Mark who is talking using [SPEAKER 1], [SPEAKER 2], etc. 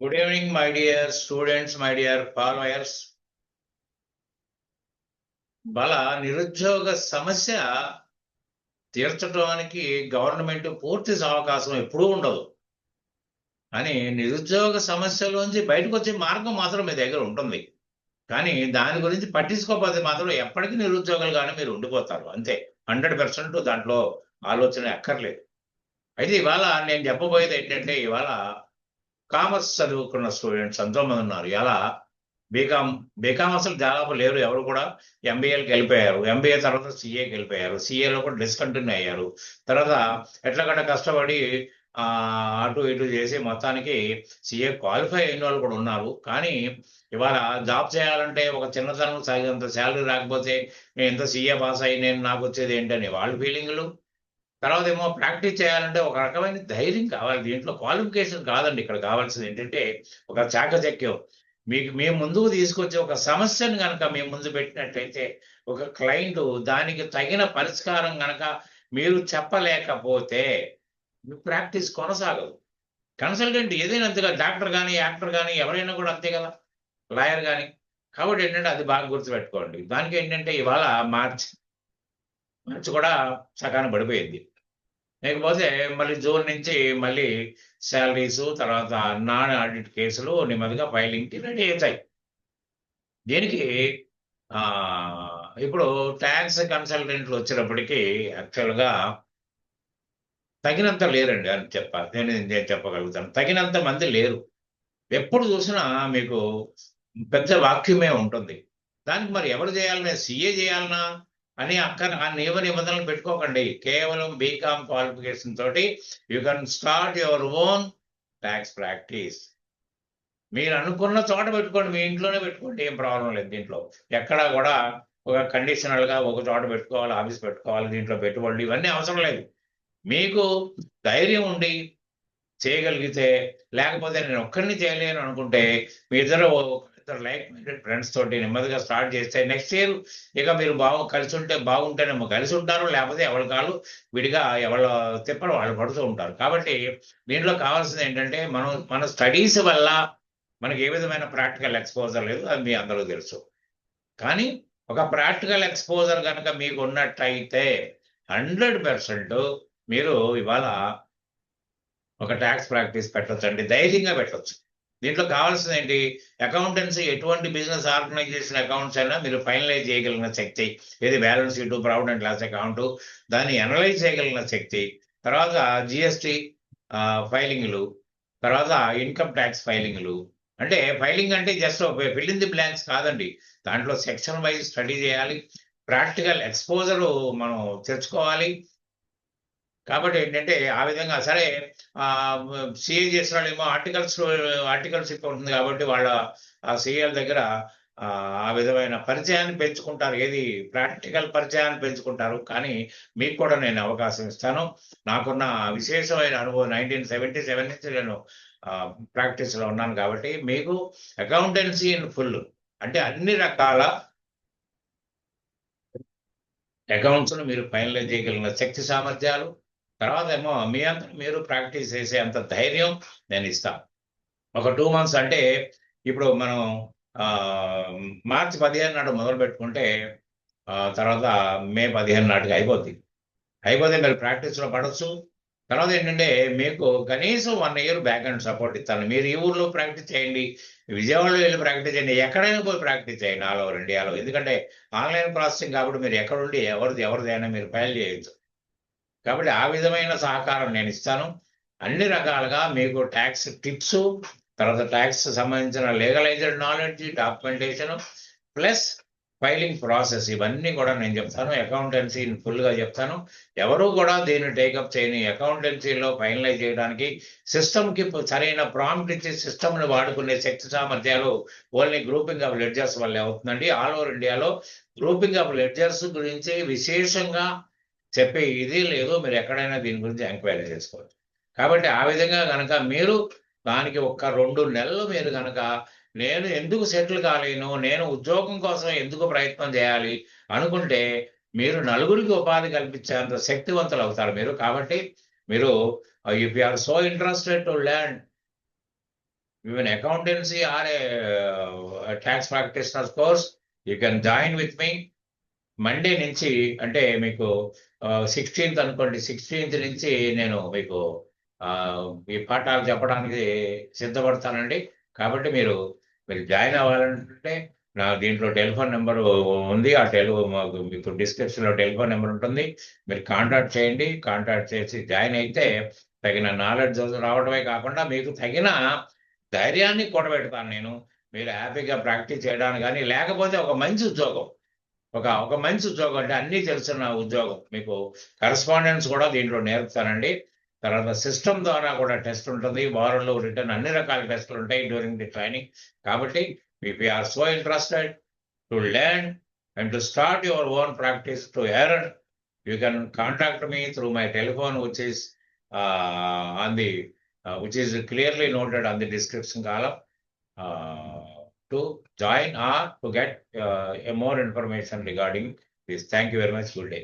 [SPEAKER 1] Good evening, my dear students, my dear followers. నిరుద్యోగ సమస్య తీర్చడానికి గవర్నమెంట్ పూర్తి అవకాశం ఎప్పుడూ ఉండదు. అని నిరుద్యోగ సమస్యలోంచి బయటకు వచ్చే మార్గం మాత్రం మీ దగ్గర ఉంటుంది. కానీ దాని గురించి పట్టించుకోకపోతే మాత్రం ఎప్పటికీ నిరుద్యోగులుగానే మీరు ఉండిపోతారు. అంతే. 100% దాంట్లో ఆలోచన అక్కర్లేదు. అయితే ఇవాళ నేను చెప్పబోయేది ఏంటంటే, ఇవాళ కామర్స్ చదువుకున్న స్టూడెంట్స్ ఎంతోమంది ఉన్నారు. ఇలా బీకామ్ అసలు దాదాపు లేరు. ఎవరు కూడా ఎంబీఏకి వెళ్ళిపోయారు. ఎంబీఏ తర్వాత సీఏకి వెళ్ళిపోయారు. సీఏలో కూడా డిస్కంటిన్యూ అయ్యారు. తర్వాత ఎట్లగట్ట కష్టపడి అటు ఇటు చేసి మొత్తానికి సీఏ క్వాలిఫై అయిన వాళ్ళు కూడా ఉన్నారు. కానీ ఇవాళ జాబ్ చేయాలంటే ఒక చిన్నతనం సాగినంత శాలరీ రాకపోతే నేను ఎంత సీఏ పాస్ అయ్యి నాకు వచ్చేది ఏంటని వాళ్ళ ఫీలింగ్లు. తర్వాత ఏమో ప్రాక్టీస్ చేయాలంటే ఒక రకమైన ధైర్యం కావాలి. దీంట్లో క్వాలిఫికేషన్ కాదండి. ఇక్కడ కావాల్సింది ఏంటంటే ఒక చాకచక్యం. మేము ముందుకు తీసుకొచ్చే ఒక సమస్యను కనుక మేము ముందు పెట్టినట్లయితే, ఒక క్లయింట్ దానికి తగిన పరిష్కారం కనుక మీరు చెప్పలేకపోతే మీ ప్రాక్టీస్ కొనసాగదు. కన్సల్టెంట్ ఏదైనా అంతేగా, డాక్టర్ కానీ, యాక్టర్ కానీ, ఎవరైనా కూడా అంతే కదా, లాయర్ కానీ. కాబట్టి ఏంటంటే అది బాగా గుర్తుపెట్టుకోండి. దానికి ఏంటంటే ఇవాళ మార్చి కూడా సకాలం పడిపోయింది. లేకపోతే మళ్ళీ జూన్ నుంచి మళ్ళీ శాలరీస్, తర్వాత నాన్ ఆడిట్ కేసులు నెమ్మదిగా ఫైలింగ్కి రెడీ అవుతాయి. దీనికి ఇప్పుడు ట్యాక్స్ కన్సల్టెంట్లు వచ్చినప్పటికీ యాక్చువల్గా తగినంత లేరండి అని చెప్పాలి. నేను చెప్పగలుగుతాను. తగినంత మంది లేరు. ఎప్పుడు చూసినా మీకు పెద్ద వాక్యమే ఉంటుంది. దానికి మరి ఎవరు చేయాలనే, సీఏ చేయాలనా అని ఆ నియమ నిబంధనలు పెట్టుకోకండి. కేవలం బీకామ్ క్వాలిఫికేషన్ తోటి you can start your own tax practice. మీరు అనుకున్న చోట పెట్టుకోండి. మీ ఇంట్లోనే పెట్టుకోండి. ఏం ప్రాబ్లం లేదు. దీంట్లో ఎక్కడా కూడా ఒక కండిషనల్గా ఒక చోట పెట్టుకోవాలి, ఆఫీస్ పెట్టుకోవాలి, దీంట్లో పెట్టుబడులు ఇవన్నీ అవసరం లేదు. మీకు ధైర్యం ఉండి చేయగలిగితే, లేకపోతే నేను ఒక్కడిని చేయలేను అనుకుంటే మీ ఇద్దరు లైక్ మైండెడ్ ఫ్రెండ్స్ తోటి నెమ్మదిగా స్టార్ట్ చేస్తే నెక్స్ట్ ఇయర్ ఇక మీరు కలిసి ఉంటే బాగుంటేనేమో కలిసి ఉంటారు, లేకపోతే ఎవరి కాళ్ళు విడిగా ఎవరి తిప్పలు వాళ్ళు పడుతూ ఉంటారు. కాబట్టి దీంట్లో కావాల్సింది ఏంటంటే, మన స్టడీస్ వల్ల మనకి ఏ విధమైన ప్రాక్టికల్ ఎక్స్పోజర్ లేదు. అది మీ అందరూ తెలుసు. కానీ ఒక ప్రాక్టికల్ ఎక్స్పోజర్ కనుక మీకు ఉన్నట్టయితే 100% మీరు ఇవాళ ఒక ట్యాక్స్ ప్రాక్టీస్ పెట్టొచ్చండి. ధైర్యంగా పెట్టొచ్చు. దీంట్లో కావాల్సింది ఏంటి, అకౌంటెన్సీ ఎటువంటి బిజినెస్ ఆర్గనైజేషన్ అకౌంట్స్ అయినా మీరు ఫైనలైజ్ చేయగలిగిన శక్తి, ఏది balance sheet, profit and loss account, దాన్ని అనలైజ్ చేయగలిగిన శక్తి, తర్వాత జిఎస్టి ఫైలింగ్లు, తర్వాత ఇన్కమ్ ట్యాక్స్ ఫైలింగ్లు. అంటే ఫైలింగ్ అంటే just fill in the blanks కాదండి. దాంట్లో సెక్షన్ వైజ్ స్టడీ చేయాలి, ప్రాక్టికల్ ఎక్స్పోజర్ మనం తెచ్చుకోవాలి. కాబట్టి ఏంటంటే ఆ విధంగా సరే సీఏ చేసిన వాళ్ళు ఏమో ఆర్టికల్షిప్ ఉంటుంది కాబట్టి వాళ్ళ ఆ సీఏల దగ్గర ఆ విధమైన పరిచయాన్ని పెంచుకుంటారు. ఏది ప్రాక్టికల్ పరిచయాన్ని పెంచుకుంటారు. కానీ మీకు కూడా నేను అవకాశం ఇస్తాను. నాకున్న విశేషమైన అనుభవం 1977 నుంచి నేను ప్రాక్టీస్లో ఉన్నాను. కాబట్టి మీకు అకౌంటెన్సీ ఇన్ ఫుల్ అంటే అన్ని రకాల అకౌంట్స్ను మీరు ఫైనలైజ్ చేయగలిగిన శక్తి సామర్థ్యాలు, తర్వాత ఏమో మీ అంతా మీరు ప్రాక్టీస్ చేసే అంత ధైర్యం నేను ఇస్తాను. ఒక 2 months అంటే ఇప్పుడు మనం మార్చి 15 నాడు మొదలు పెట్టుకుంటే తర్వాత మే 15 నాటికి అయిపోతే మీరు ప్రాక్టీస్లో పడవచ్చు. తర్వాత ఏంటంటే మీకు కనీసం 1 year బ్యాక్ అండ్ సపోర్ట్ ఇస్తాను. మీరు ఈ ఊర్లో ప్రాక్టీస్ చేయండి, విజయవాడలో వెళ్ళి ప్రాక్టీస్ చేయండి, ఎక్కడైనా పోయి ప్రాక్టీస్ చేయండి ఆల్ ఓవర్ ఇండియాలో. ఎందుకంటే ఆన్లైన్ ప్రాసెసింగ్ కాబట్టి మీరు ఎక్కడుండి ఎవరిదైనా మీరు ఫైల్ చేయొచ్చు. కాబట్టి ఆ విధమైన సహకారం నేను ఇస్తాను. అన్ని రకాలుగా మీకు ట్యాక్స్ టిప్స్, తర్వాత ట్యాక్స్ సంబంధించిన legalised knowledge, documentation plus filing process ఇవన్నీ కూడా నేను చెప్తాను. అకౌంటెన్సీ ఫుల్గా చెప్తాను. ఎవరు కూడా దీన్ని టేకప్ చేయని, అకౌంటెన్సీలో ఫైనలైజ్ చేయడానికి సిస్టమ్కి సరైన ప్రాంప్ట్ ఇచ్చి సిస్టమ్ని వాడుకునే శక్తి సామర్థ్యాలు ఓన్లీ గ్రూపింగ్ ఆఫ్ లెడ్జర్స్ వల్ల అవుతుందండి. ఆల్ ఓవర్ ఇండియాలో గ్రూపింగ్ ఆఫ్ లెడ్జర్స్ గురించి విశేషంగా చెప్పే ఇది లేదు. మీరు ఎక్కడైనా దీని గురించి ఎంక్వైరీ చేసుకోవచ్చు. కాబట్టి ఆ విధంగా కనుక మీరు దానికి ఒక్క 2 నెలలు మీరు కనుక నేను ఎందుకు సెటిల్ కాలేను, నేను ఉద్యోగం కోసం ఎందుకు ప్రయత్నం చేయాలి అనుకుంటే మీరు నలుగురికి ఉపాధి కల్పించేంత శక్తివంతులు అవుతారు మీరు. కాబట్టి మీరు if you are so interested to learn even accountancy or a tax practitioner's course, you can join with me. Monday నుంచి అంటే మీకు 16th అనుకోండి, 16th నుంచి నేను మీకు ఈ పాఠాలు చెప్పడానికి సిద్ధపడతానండి. కాబట్టి మీరు జాయిన్ అవ్వాలంటే నా దీంట్లో టెలిఫోన్ నెంబర్ ఉంది. ఆ మీకు డిస్క్రిప్షన్లో టెలిఫోన్ నెంబర్ ఉంటుంది. మీరు కాంటాక్ట్ చేయండి. కాంటాక్ట్ చేసి జాయిన్ అయితే తగిన నాలెడ్జ్ రావడమే కాకుండా మీకు తగిన ధైర్యాన్ని కూడబెడతాను నేను. మీరు హ్యాపీగా ప్రాక్టీస్ చేయడానికి కానీ, లేకపోతే ఒక మంచి ఉద్యోగం, ఒక మంచి ఉద్యోగం అంటే అన్నీ తెలుసున్న ఉద్యోగం, మీకు కరస్పాండెన్స్ కూడా దీంట్లో నేర్పుతానండి. తర్వాత సిస్టమ్ ద్వారా కూడా టెస్ట్ ఉంటుంది, వారల్ రిటర్న్ అన్ని రకాల టెస్టులు ఉంటాయి డ్యూరింగ్ ది ట్రైనింగ్. కాబట్టి if you are so interested to learn and to start your own practice to earn, you can contact me through my telephone which is clearly noted on the description column, to join or to get more information regarding this. Thank you very much. Good day.